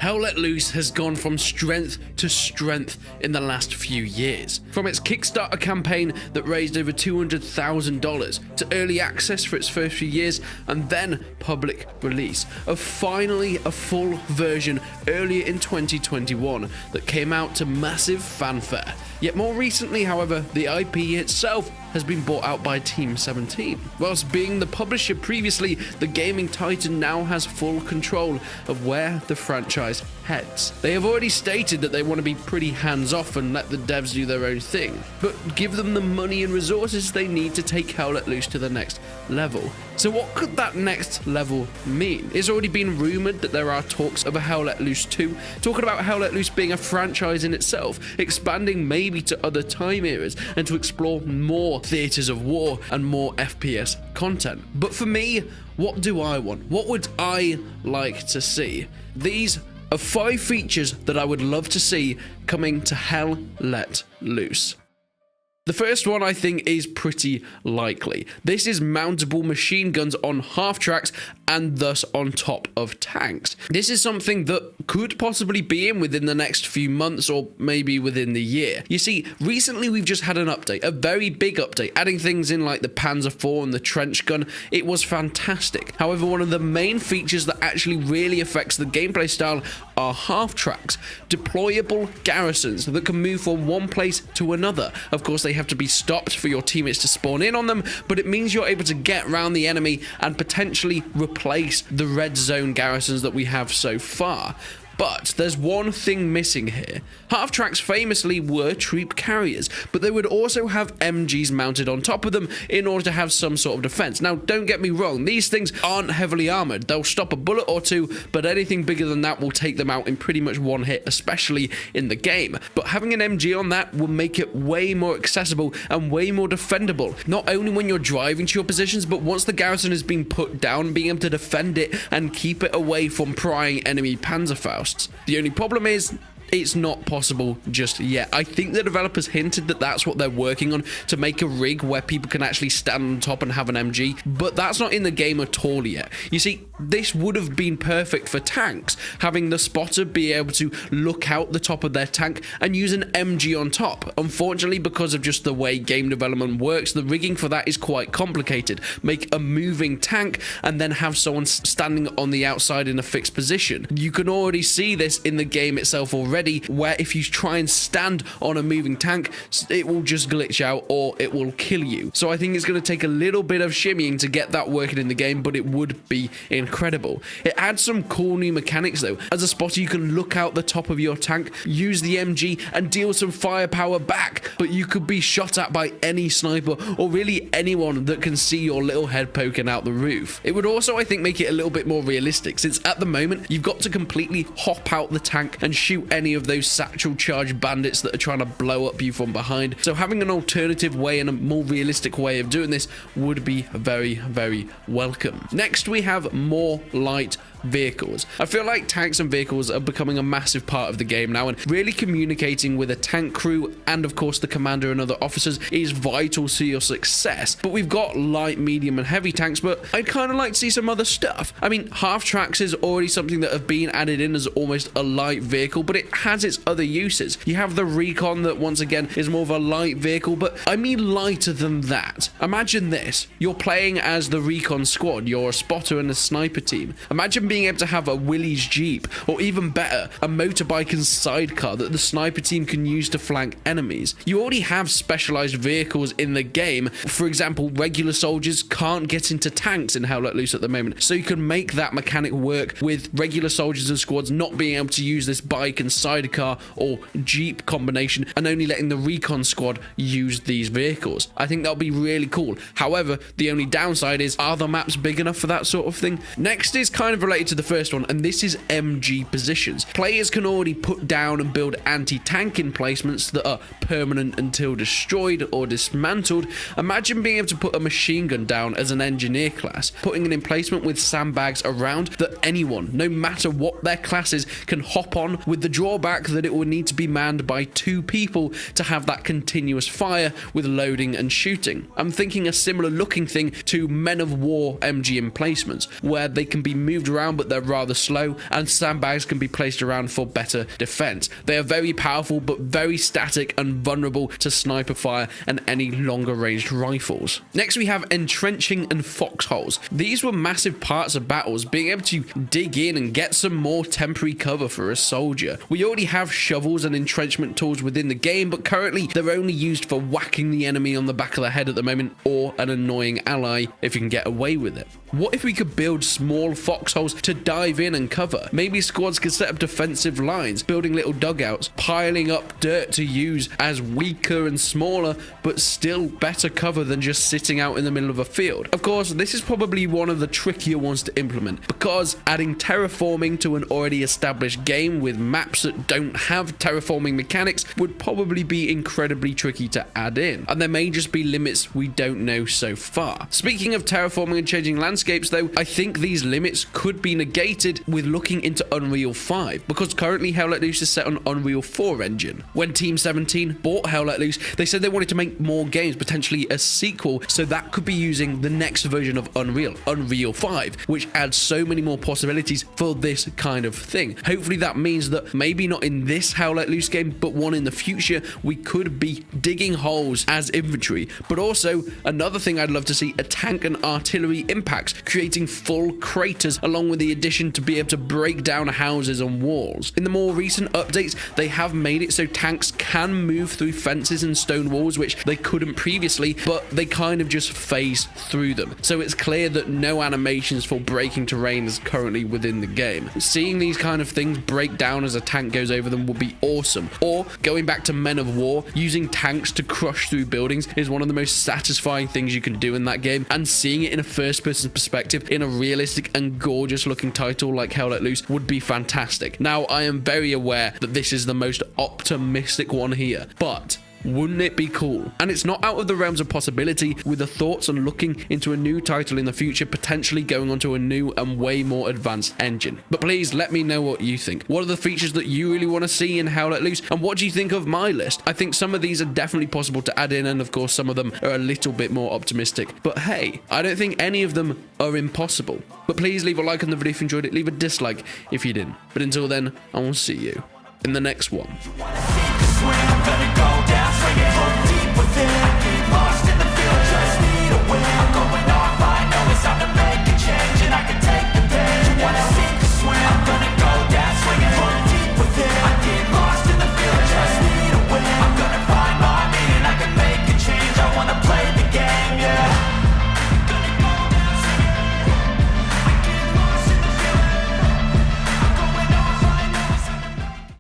Hell Let Loose has gone from strength to strength in the last few years. From its Kickstarter campaign that raised over $200,000 to early access for its first few years and then public release of finally a full version earlier in 2021 that came out to massive fanfare. Yet more recently, however, the IP itself has been bought out by Team 17. Whilst being the publisher previously, the gaming titan now has full control of where the franchise heads. They have already stated that they want to be pretty hands-off and let the devs do their own thing, but give them the money and resources they need to take Hell Let Loose to the next level. So what could that next level mean? It's already been rumoured that there are talks of a Hell Let Loose 2, talking about Hell Let Loose being a franchise in itself, expanding maybe to other time eras and to explore more theatres of war and more FPS content. But for me, what do I want? What would I like to see? These are 5 features that I would love to see coming to Hell Let Loose. The first one I think is pretty likely. This is mountable machine guns on half-tracks and thus on top of tanks. This is something that could possibly be in within the next few months or maybe within the year. You see, recently we've just had an update, a very big update, adding things in like the Panzer IV and the trench gun. It was fantastic. However, one of the main features that actually really affects the gameplay style are half-tracks, deployable garrisons that can move from one place to another. Of course, they have to be stopped for your teammates to spawn in on them, but it means you're able to get around the enemy and potentially replace the red zone garrisons that we have so far. But there's one thing missing here. Half-tracks famously were troop carriers, but they would also have MGs mounted on top of them in order to have some sort of defense. Now, don't get me wrong, these things aren't heavily armored. They'll stop a bullet or two, but anything bigger than that will take them out in pretty much one hit, especially in the game. But having an MG on that will make it way more accessible and way more defendable, not only when you're driving to your positions, but once the garrison has been put down, being able to defend it and keep it away from prying enemy Panzerfaust. The only problem is, it's not possible just yet. I think the developers hinted that that's what they're working on, to make a rig where people can actually stand on top and have an MG, but that's not in the game at all yet. You see, this would have been perfect for tanks, having the spotter be able to look out the top of their tank and use an MG on top. Unfortunately, because of just the way game development works, the rigging for that is quite complicated. Make a moving tank and then have someone standing on the outside in a fixed position. You can already see this in the game itself already, where if you try and stand on a moving tank, it will just glitch out or it will kill you. So I think it's going to take a little bit of shimmying to get that working in the game, but it would be incredible. It adds some cool new mechanics though. As a spotter, you can look out the top of your tank, use the MG and deal some firepower back, but you could be shot at by any sniper or really anyone that can see your little head poking out the roof. It would also, I think, make it a little bit more realistic, since at the moment you've got to completely hop out the tank and shoot any of those satchel charge bandits that are trying to blow up you from behind. So having an alternative way and a more realistic way of doing this would be very, very welcome. Next, we have more light vehicles. I feel like tanks and vehicles are becoming a massive part of the game now, and really communicating with a tank crew and of course the commander and other officers is vital to your success. But we've got light, medium and heavy tanks, but I'd kind of like to see some other stuff. I mean, half tracks is already something that have been added in as almost a light vehicle, but it has its other uses. You have the recon that once again is more of a light vehicle, but I mean lighter than that. Imagine this, you're playing as the recon squad, you're a spotter and a sniper team. Imagine being able to have a Willy's Jeep, or even better, a motorbike and sidecar that the sniper team can use to flank enemies. You already have specialized vehicles in the game. For example, regular soldiers can't get into tanks in Hell Let Loose at the moment, so you can make that mechanic work with regular soldiers and squads not being able to use this bike and sidecar or Jeep combination and only letting the recon squad use these vehicles. I think that'll be really cool. However, the only downside is, are the maps big enough for that sort of thing? Next is kind of related to the first one, and this is MG positions. Players can already put down and build anti-tank emplacements that are permanent until destroyed or dismantled. Imagine being able to put a machine gun down as an engineer class, putting an emplacement with sandbags around that anyone, no matter what their class is, can hop on, with the drawback that it will need to be manned by 2 people to have that continuous fire with loading and shooting. I'm thinking a similar looking thing to Men of War MG emplacements, where they can be moved around down, but they're rather slow, and sandbags can be placed around for better defense. They are very powerful, but very static and vulnerable to sniper fire and any longer ranged rifles. Next, we have entrenching and foxholes. These were massive parts of battles, being able to dig in and get some more temporary cover for a soldier. We already have shovels and entrenchment tools within the game, but currently they're only used for whacking the enemy on the back of the head at the moment, or an annoying ally if you can get away with it. What if we could build small foxholes to dive in and cover? Maybe squads could set up defensive lines, building little dugouts, piling up dirt to use as weaker and smaller, but still better cover than just sitting out in the middle of a field. Of course, this is probably one of the trickier ones to implement, because adding terraforming to an already established game with maps that don't have terraforming mechanics would probably be incredibly tricky to add in, and there may just be limits we don't know so far. Speaking of terraforming and changing landscapes though, I think these limits could be negated with looking into Unreal 5, because currently Hell Let Loose is set on Unreal 4 engine. When Team 17 bought Hell Let Loose, they said they wanted to make more games, potentially a sequel, so that could be using the next version of Unreal, Unreal 5, which adds so many more possibilities for this kind of thing. Hopefully that means that maybe not in this Hell Let Loose game, but one in the future, we could be digging holes as infantry. But also, another thing I'd love to see, a tank and artillery impacts, creating full craters, along with the addition to be able to break down houses and walls. In the more recent updates, they have made it so tanks can move through fences and stone walls, which they couldn't previously, but they kind of just phase through them. So it's clear that no animations for breaking terrain is currently within the game. Seeing these kind of things break down as a tank goes over them would be awesome. Or, going back to Men of War, using tanks to crush through buildings is one of the most satisfying things you can do in that game, and seeing it in a first-person perspective in a realistic and gorgeous looking title like Hell Let Loose would be fantastic. Now, I am very aware that this is the most optimistic one here, but wouldn't it be cool? And it's not out of the realms of possibility, with the thoughts on looking into a new title in the future, potentially going onto a new and way more advanced engine. But please let me know what you think. What are the features that you really want to see in Hell Let Loose, and what do you think of my list? I think some of these are definitely possible to add in, and of course some of them are a little bit more optimistic. But hey, I don't think any of them are impossible. But please leave a like on the video if you enjoyed it, leave a dislike if you didn't. But until then, I will see you in the next one.